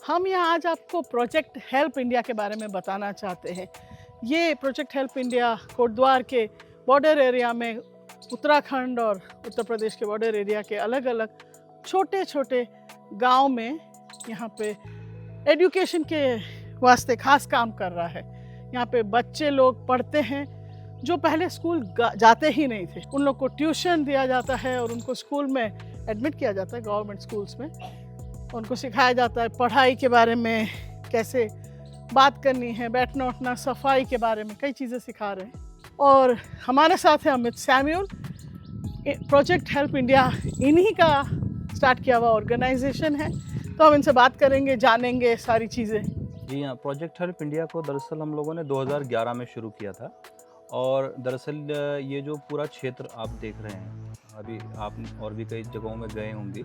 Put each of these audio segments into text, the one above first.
हम यहाँ आज आपको प्रोजेक्ट हेल्प इंडिया के बारे में बताना चाहते हैं। ये प्रोजेक्ट हेल्प इंडिया कोटद्वार के बॉर्डर एरिया में, उत्तराखंड और उत्तर प्रदेश के बॉर्डर एरिया के अलग अलग छोटे छोटे गांव में यहाँ पे एजुकेशन के वास्ते खास काम कर रहा है। यहाँ पे बच्चे लोग पढ़ते हैं जो पहले स्कूल जाते ही नहीं थे, उन लोग को ट्यूशन दिया जाता है और उनको स्कूल में एडमिट किया जाता है, गवर्नमेंट स्कूल्स में। उनको सिखाया जाता है पढ़ाई के बारे में, कैसे बात करनी है, बैठना उठना, सफाई के बारे में कई चीज़ें सिखा रहे हैं। और हमारे साथ है Amit Samuel. Project help India इन्हीं का स्टार्ट किया हुआ ऑर्गेनाइजेशन है, तो हम इनसे बात करेंगे, जानेंगे सारी चीज़ें। जी हाँ, प्रोजेक्ट हेल्प इंडिया को दरअसल हम लोगों ने 2011 में शुरू किया था। और दरअसल ये जो पूरा क्षेत्र आप देख रहे हैं, अभी आप और भी कई जगहों में गए होंगे,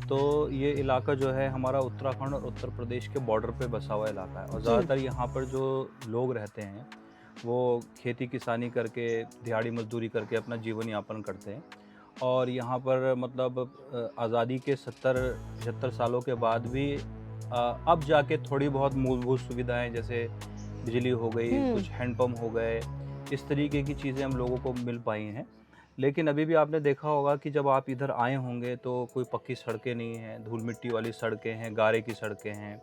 तो ये इलाका जो है हमारा उत्तराखंड और उत्तर प्रदेश के बॉर्डर पे बसा हुआ इलाका है। और ज़्यादातर यहाँ पर जो लोग रहते हैं वो खेती किसानी करके, दिहाड़ी मजदूरी करके अपना जीवन यापन करते हैं। और यहाँ पर मतलब आज़ादी के 70-75 सालों के बाद भी अब जाके थोड़ी बहुत मूलभूत सुविधाएं जैसे बिजली हो गई, कुछ हैंडपम्प हो गए, इस तरीके की चीज़ें हम लोगों को मिल पाई हैं। लेकिन अभी भी आपने देखा होगा कि जब आप इधर आए होंगे तो कोई पक्की सड़कें नहीं हैं, धूल मिट्टी वाली सड़कें हैं, गारे की सड़कें हैं।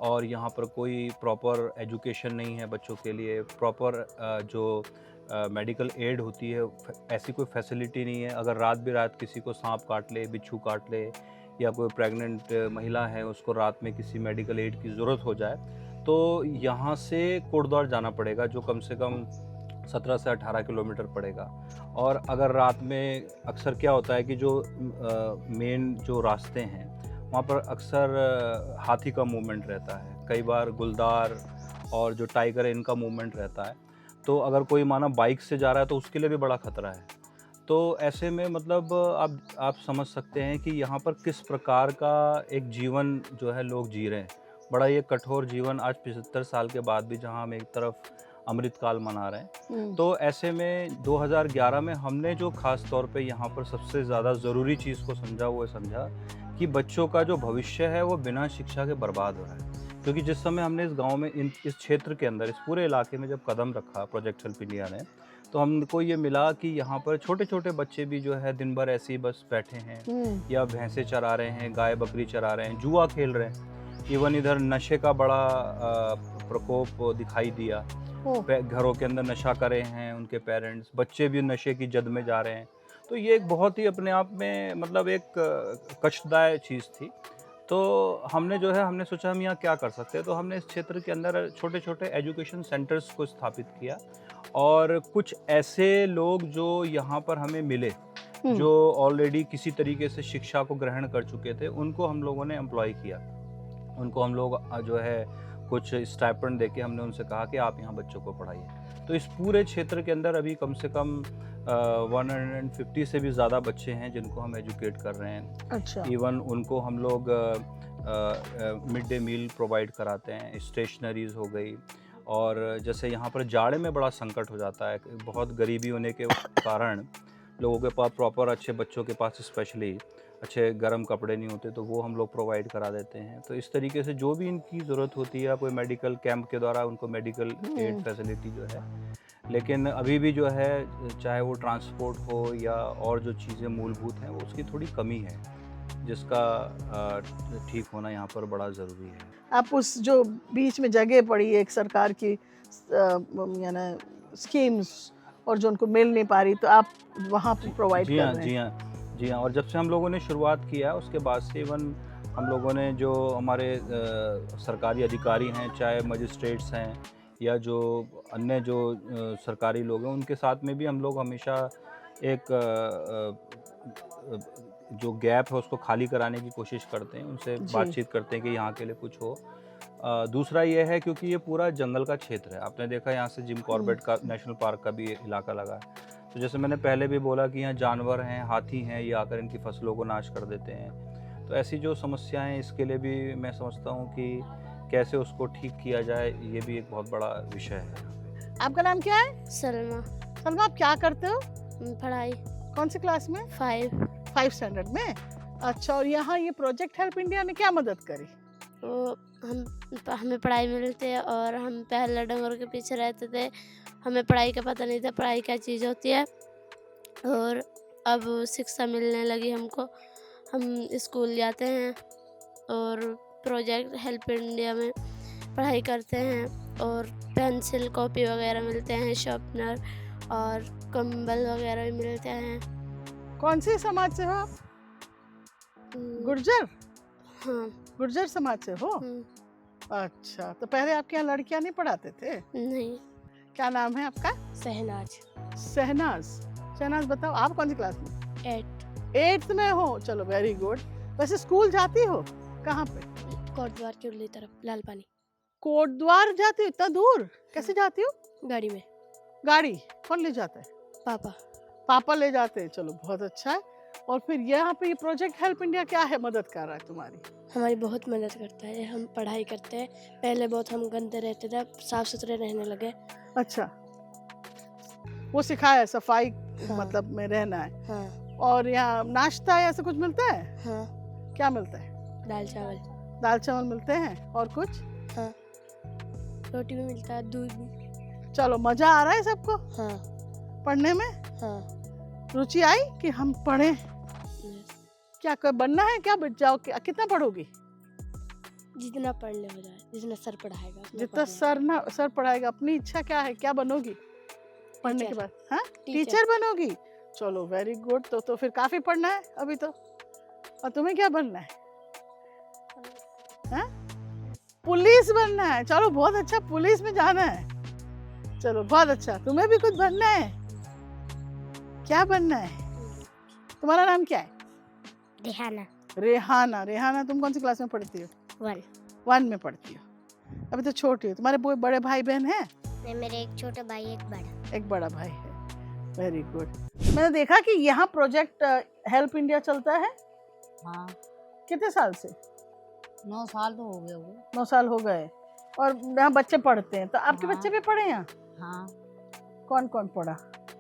और यहाँ पर कोई प्रॉपर एजुकेशन नहीं है बच्चों के लिए, प्रॉपर जो मेडिकल एड होती है ऐसी कोई फैसिलिटी नहीं है। अगर रात बिरात किसी को सांप काट ले, बिच्छू काट ले, या कोई प्रेग्नेंट महिला है उसको रात में किसी मेडिकल एड की ज़रूरत हो जाए, तो यहाँ से कोटद्वार जाना पड़ेगा, जो कम से कम 17 से 18 किलोमीटर पड़ेगा। और अगर रात में अक्सर क्या होता है कि जो मेन जो रास्ते हैं वहाँ पर अक्सर हाथी का मूवमेंट रहता है, कई बार गुलदार और जो टाइगर है इनका मूवमेंट रहता है। तो अगर कोई माना बाइक से जा रहा है तो उसके लिए भी बड़ा खतरा है। तो ऐसे में मतलब आप समझ सकते हैं कि यहाँ पर किस प्रकार का एक जीवन जो है लोग जी रहे हैं। बड़ा ये कठोर जीवन आज 75 साल के बाद भी, जहाँ हम एक तरफ अमृतकाल मना रहे हैं। तो ऐसे में 2011 में हमने जो खास तौर पे यहाँ पर सबसे ज़्यादा ज़रूरी चीज़ को समझा, वो समझा कि बच्चों का जो भविष्य है वो बिना शिक्षा के बर्बाद हो रहा है। क्योंकि जिस समय हमने इस गांव में, इस क्षेत्र के अंदर, इस पूरे इलाके में जब कदम रखा प्रोजेक्ट हेल्प इंडिया ने, तो हमको ये मिला कि यहाँ पर छोटे छोटे बच्चे भी जो है दिन भर ऐसे ही बस बैठे हैं, या भैंसे चरा रहे हैं, गाय बकरी चरा रहे हैं, जुआ खेल रहे हैं। इवन इधर नशे का बड़ा प्रकोप दिखाई दिया। घरों के अंदर नशा करे हैं उनके पेरेंट्स, बच्चे भी नशे की जद में जा रहे हैं। तो ये एक बहुत ही अपने आप में मतलब एक कष्टदायक चीज़ थी। तो हमने सोचा हम यहाँ क्या कर सकते हैं। तो हमने इस क्षेत्र के अंदर छोटे छोटे एजुकेशन सेंटर्स को स्थापित किया, और कुछ ऐसे लोग जो यहाँ पर हमें मिले जो ऑलरेडी किसी तरीके से शिक्षा को ग्रहण कर चुके थे, उनको हम लोगों ने एम्प्लॉय किया। उनको हम लोग जो है कुछ स्टाइपेंड देके हमने उनसे कहा कि आप यहाँ बच्चों को पढ़ाइए। तो इस पूरे क्षेत्र के अंदर अभी कम से कम 150 से भी ज़्यादा बच्चे हैं जिनको हम एजुकेट कर रहे हैं। अच्छा। इवन उनको हम लोग मिड डे मील प्रोवाइड कराते हैं, स्टेशनरीज हो गई। और जैसे यहाँ पर जाड़े में बड़ा संकट हो जाता है, बहुत गरीबी होने के कारण लोगों के पास प्रॉपर अच्छे, बच्चों के पास स्पेशली अच्छे गर्म कपड़े नहीं होते, तो वो हम लोग प्रोवाइड करा देते हैं। तो इस तरीके से जो भी इनकी ज़रूरत होती है, कोई मेडिकल कैंप के द्वारा उनको मेडिकल एड फैसिलिटी जो है। लेकिन अभी भी जो है, चाहे वो ट्रांसपोर्ट हो या और जो चीज़ें मूलभूत हैं, वो उसकी थोड़ी कमी है, जिसका ठीक होना यहाँ पर बड़ा ज़रूरी है। आप उस जो बीच में जगह पड़ी है एक सरकार की यानी स्कीम्स, और जो उनको मिल नहीं पा रही, तो आप वहाँ पर प्रोवाइड कर रहे हैं? जी हाँ। और जब से हम लोगों ने शुरुआत किया उसके बाद से इवन हम लोगों ने जो हमारे सरकारी अधिकारी हैं, चाहे मजिस्ट्रेट्स हैं या जो अन्य जो सरकारी लोग हैं, उनके साथ में भी हम लोग हमेशा एक जो गैप है उसको खाली कराने की कोशिश करते हैं, उनसे बातचीत करते हैं कि यहाँ के लिए कुछ हो। दूसरा ये है क्योंकि ये पूरा जंगल का क्षेत्र है। आपने देखा यहाँ से जिम कॉर्बेट का नेशनल पार्क का भी इलाका लगा है। तो जैसे मैंने पहले भी बोला कि यहाँ जानवर हैं, हाथी हैं, ये आकर इनकी फसलों को नाश कर देते हैं। तो ऐसी जो समस्याएं हैं, इसके लिए भी मैं समझता हूँ कि कैसे उसको ठीक किया जाए, ये भी एक बहुत बड़ा विषय है। आपका नाम क्या है? सलमा। सलमा, आप क्या करते हो? पढ़ाई। कौन सी क्लास में? 5 स्टैंडर्ड में। अच्छा, और यहाँ ये प्रोजेक्ट हेल्प इंडिया ने क्या मदद करी? वो हमें पढ़ाई मिलती है और हम पहले डंगरों के पीछे रहते थे, हमें पढ़ाई का पता नहीं था पढ़ाई क्या चीज़ होती है। और अब शिक्षा मिलने लगी हमको, हम स्कूल जाते हैं और प्रोजेक्ट हेल्प इंडिया में पढ़ाई करते हैं और पेंसिल कॉपी वगैरह मिलते हैं, शार्पनर और कंबल वगैरह भी मिलते हैं। कौन से समाज से हो आप? गुर्जर? हाँ। गुर्जर समाज से हो? अच्छा, तो पहले आपके यहाँ लड़कियां नहीं पढ़ाते थे? नहीं। क्या नाम है आपका? शहनाज। शहनाज। शहनाज बताओ, आप कौन सी क्लास में? 8th में हो? चलो वेरी गुड। वैसे स्कूल जाती हो? कहाँ पे? कोटद्वार की उरली तरफ, लाल पानी। कोटद्वार जाती हो? इतना दूर कैसे जाती हो? गाड़ी में। गाड़ी कौन ले जाता है? पापा। पापा ले जाते हैं, चलो बहुत अच्छा है। और फिर यहाँ पे ये प्रोजेक्ट हेल्प इंडिया क्या है, मदद कर रहा है तुम्हारी? हमारी बहुत मदद करता है, हम पढ़ाई करते हैं। पहले बहुत हम गंदे रहते थे, अब साफ सुथरे रहने लगे। अच्छा, वो सिखाया है सफाई हाँ। मतलब में रहना है। हाँ। और यहाँ नाश्ता ऐसा कुछ मिलता है? हाँ। क्या मिलता है? दाल चावल। दाल चावल मिलते हैं और कुछ? हाँ। रोटी भी मिलता है, दूध भी। चलो मजा आ रहा है सबको हाँ। पढ़ने में? हाँ। रुचि आई कि हम पढ़ें? क्या कोई बनना है क्या? बच जाओ, कितना पढ़ोगी? जितना पढ़ने हो जाए, जितना सर पढ़ाएगा उतना जितना पढ़ना। सर पढ़ाएगा। अपनी इच्छा क्या है, क्या बनोगी पढ़ने के टीचर। बाद? हाँ, टीचर। टीचर बनोगी? चलो वेरी गुड। तो फिर काफी पढ़ना है अभी तो। और तुम्हें क्या बनना है? हाँ? पुलिस बनना है? चलो बहुत अच्छा, पुलिस में जाना है। चलो बहुत अच्छा। तुम्हें भी कुछ बनना है? क्या बनना है? तुम्हारा नाम क्या है? रेहाना। रेहाना। रेहाना, तुम कौन सी क्लास में पढ़ती हो? 1 में पढ़ती हो। अभी तो छोटी हो। तुम्हारे बड़े भाई बहन हैं? नहीं, मेरे एक छोटा भाई, एक बड़ा भाई है। Very good. मैंने देखा कि यहाँ प्रोजेक्ट हेल्प इंडिया चलता है। हाँ, कितने साल से? 9 साल तो हो गए होंगे। 9 साल हो गए। और यहाँ बच्चे पढ़ते हैं, तो आपके हाँ। बच्चे भी पढ़े यहाँ? हाँ, कौन कौन पढ़ा?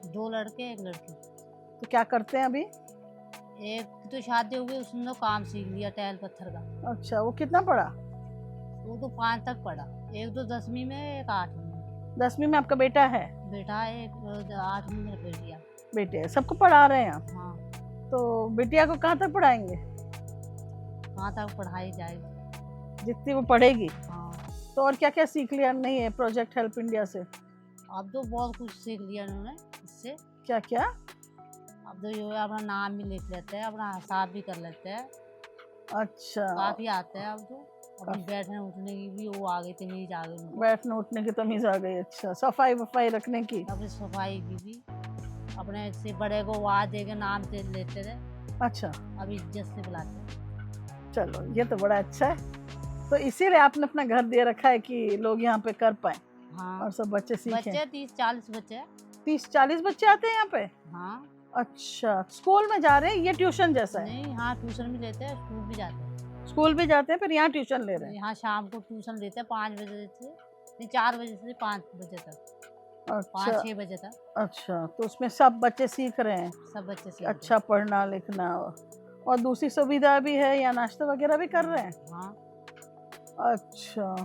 2 लड़के 1 लड़की। तो क्या करते हैं अभी? एक की तो शादी हो गई, उसने तो काम सीख लिया टाइल पत्थर का। अच्छा, वो कितना पढ़ा? वो तो 5 तक पढ़ा। एक तो 10वीं में, एक 8वीं में। 10वीं में आपका बेटा है? बेटा है, एक 8वीं में बेटिया। बेटे है, सबको पढ़ा रहे हैं आप? हाँ, तो बिटिया को कहाँ तक पढ़ाएंगे? कहाँ तक पढ़ाई जाएगी। जितनी वो पढ़ेगी। हाँ, तो और क्या क्या सीख लिया नहीं है प्रोजेक्ट हेल्प इंडिया से? अब तो बहुत कुछ सीख लिया उन्होंने इससे। क्या क्या? अब तो जो है अपना नाम भी लिख लेते हैं, अपना हिसाब भी कर लेते हैं। अच्छा, काफ़ी आता है अब तो। अपनी बैठने उठने की भी वो आ गई, तमीज आ गई उनको। बैठने उठने की तमीज आ गई। अच्छा, सफाई वफाई रखने की? अपनी सफाई की भी। अपने से बड़े को आवाज दे के नाम से लेते थे, अच्छा, अब इज्जत से बुलाते हैं। चलो ये तो बड़ा अच्छा है। तो इसीलिए आपने अपना घर दे रखा है कि लोग यहाँ पे कर पाए हाँ, और सब बच्चे सीखें। बच्चे 30-40 बच्चे हैं। 30-40 बच्चे आते हैं यहाँ पे? हाँ। अच्छा, स्कूल में जा रहे हैं? ये ट्यूशन जैसा है? नहीं, हाँ, ट्यूशन भी लेते हैं, स्कूल भी जाते हैं। स्कूल भी जाते हैं, फिर यहाँ ट्यूशन ले रहे हैं? यहाँ शाम को ट्यूशन लेते हैं 5 बजे से, नहीं 4 बजे से 5 बजे तक, अच्छा 5-6 बजे तक। अच्छा, तो उसमें सब बच्चे सीख रहे हैं? सब बच्चे सीखते अच्छा, पढ़ना लिखना। और दूसरी सुविधा भी है या नाश्ता वगैरह भी कर रहे हैं? हाँ, अच्छा,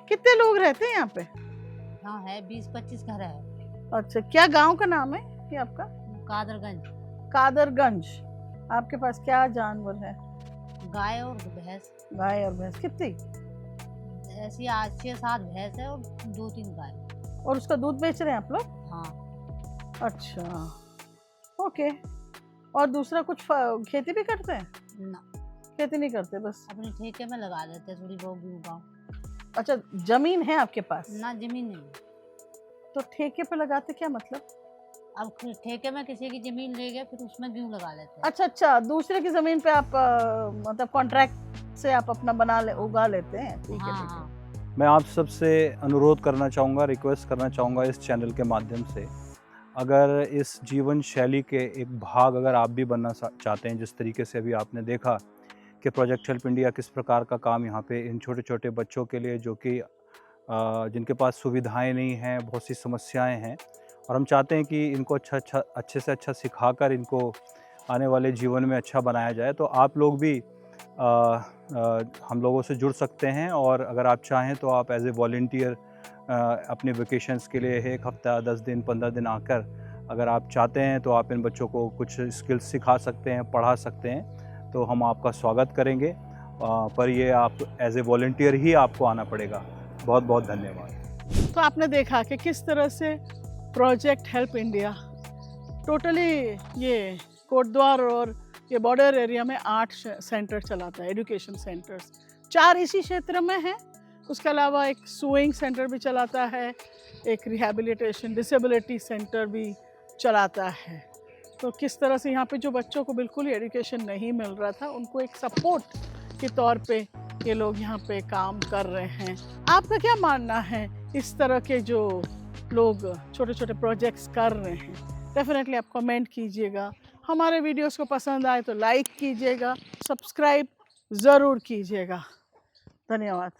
कितने लोग रहते हैं यहाँ पे? यहाँ है 20-25 घर है। अच्छा, क्या गांव का नाम है ये आपका? कादरगंज। कादरगंज। आपके पास क्या जानवर है? गाय और भैंस। गाय और भैंस कितनी? ऐसी आज 6-7 भैंस है और 2-3 गाय। और उसका दूध बेच रहे हैं आप लोग? हाँ। अच्छा, ओके। और दूसरा कुछ खेती भी करते हैं? ना, खेती नहीं करते, बस अपने ठेके में लगा लेते हैं, थोड़ी बहुत गेहूँ गाँव। अच्छा, जमीन है आपके पास? ना, जमीन नहीं। तो ठेके पे लगाते क्या मतलब? अब ठेके में किसी की जमीन ले गए, फिर उसमें गेहूँ लगा लेते हैं। अच्छा अच्छा, दूसरे की जमीन पे आप मतलब कॉन्ट्रैक्ट से आप अपना उगा लेते हैं? ठीक है, हाँ, ठीक है। हाँ। मैं आप सबसे अनुरोध करना चाहूँगा, रिक्वेस्ट करना चाहूँगा इस चैनल के माध्यम से, अगर इस जीवन शैली के एक भाग अगर आप भी बनना चाहते हैं, जिस तरीके से अभी आपने देखा कि प्रोजेक्ट हेल्प इंडिया किस प्रकार का काम यहाँ पे इन छोटे छोटे बच्चों के लिए, जो कि जिनके पास सुविधाएं नहीं हैं, बहुत सी समस्याएं हैं, और हम चाहते हैं कि इनको अच्छे से अच्छा सिखाकर इनको आने वाले जीवन में अच्छा बनाया जाए। तो आप लोग भी हम लोगों से जुड़ सकते हैं, और अगर आप चाहें तो आप एज ए वॉलंटियर अपने वेकेशंस के लिए 1 हफ्ता 10 दिन 15 दिन आकर अगर आप चाहते हैं तो आप इन बच्चों को कुछ स्किल्स सिखा सकते हैं, पढ़ा सकते हैं, तो हम आपका स्वागत करेंगे। पर ये आप एज ए वॉलंटियर ही आपको आना पड़ेगा। बहुत बहुत धन्यवाद। तो आपने देखा कि किस तरह से प्रोजेक्ट हेल्प इंडिया टोटली ये कोटद्वार और ये बॉर्डर एरिया में 8 सेंटर चलाता है, एजुकेशन सेंटर्स। 4 इसी क्षेत्र में हैं, उसके अलावा एक स्विंग सेंटर भी चलाता है, एक रिहैबिलिटेशन डिसेबिलिटी सेंटर भी चलाता है। तो किस तरह से यहाँ पे जो बच्चों को बिल्कुल ही एजुकेशन नहीं मिल रहा था, उनको एक सपोर्ट के तौर पे ये लोग यहाँ पे काम कर रहे हैं। आपका क्या मानना है इस तरह के जो लोग छोटे छोटे प्रोजेक्ट्स कर रहे हैं? डेफिनेटली आप कमेंट कीजिएगा। हमारे वीडियोस को पसंद आए तो लाइक कीजिएगा, सब्सक्राइब ज़रूर कीजिएगा। धन्यवाद।